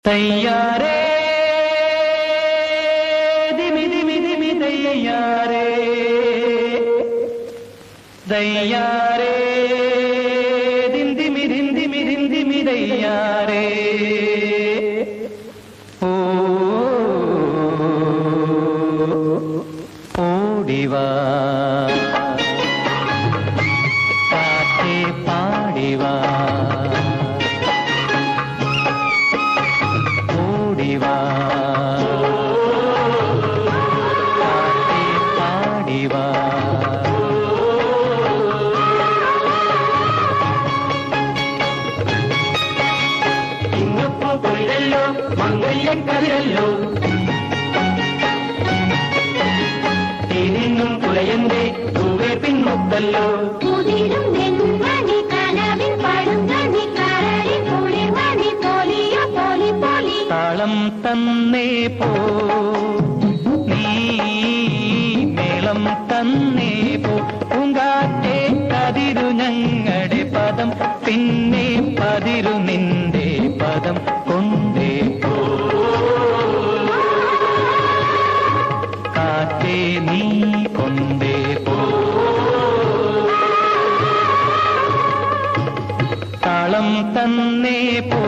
തയ്യാറേ ദിമി ദിമി ദിമി തയ്യാറേ തയ്യാറേ ദിം ദിമി ദിം ദിമി ദിം ദിമി തയ്യാറേ ഓ ഓടിവാ കാറ്റേ പാടിവാ മംഗല്യക്കതിരല്ലോ തിരിഞ്ഞും പുലയന്റെ തൂവേ പിൻമുത്തല്ലോ താളം തന്നേ പോ നീ മേളം തന്നേ പോ പൂങ്കാറ്റേ കതിരു ഞങ്ങളുടെ പദം പിന്നെ പതിരു നിന്റെ പദം കൊണ്ടേ പോ കാറ്റേ നീ കൊണ്ടേ പോ താളം തന്നേ പോ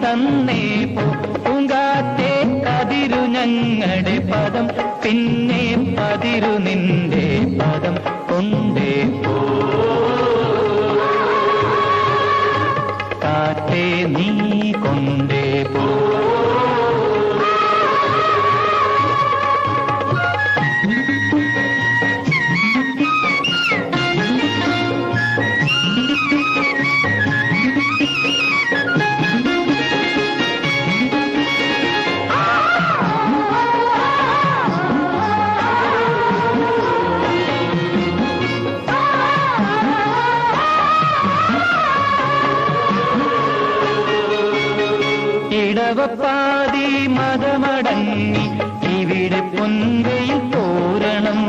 തന്നേ പോ പൂങ്കാറ്റേ കതിരു ഞങ്ങളുടെ പദം പിന്നെ പതിരു നിന്റെ പദം കൊണ്ടേ പോ കാറ്റേ നീ കൊണ്ടേ പോ ഇടവപ്പാതി മതമടങ്ങി ഇവിടെ പൊൻവയിൽ തോരണം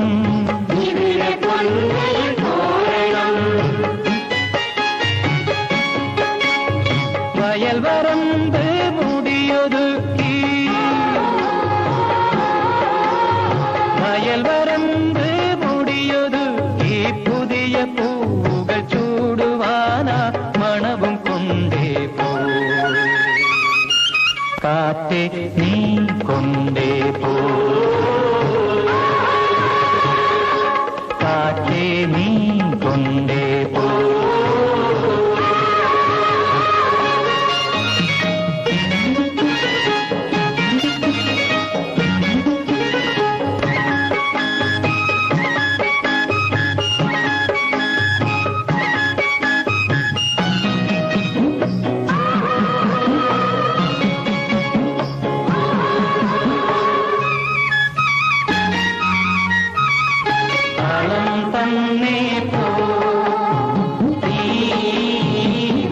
വയൽ വരമ്പ് മുടിയൊതുക്കി വയൽ വരമ്പ് മുടിയൊതുക്കി പുതിയ പൂവുകൾ ചൂടുവാനാ മണവും കൊണ്ടേ പോ കാറ്റേ നീ കൊണ്ടേ പോ കാറ്റേ നീ കൊണ്ടേ പോ തന്നേ പോ നീ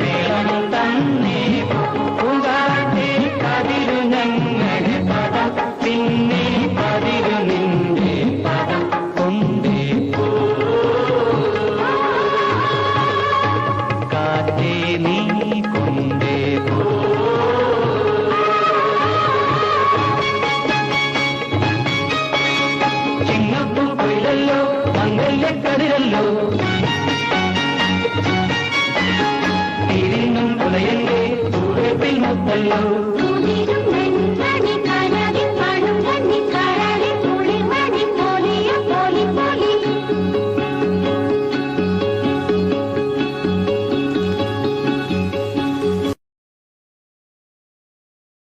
വേളം തന്നേ പോ പൂങ്കാറ്റേ കതിരു ഞങ്ങളുടെ പദം പിന്നെ പതിരു നിന്റെ പദം കൊണ്ടേ പോ കാറ്റേ നീ കൊണ്ടേ പോ ചിങ്ങപ്പൂ കൊയിലല്ലോ മംഗല്യക്കതിരല്ലോ തിരിഞ്ഞും പുലയന്റെ തൂവേ പിൻമുത്തല്ലോ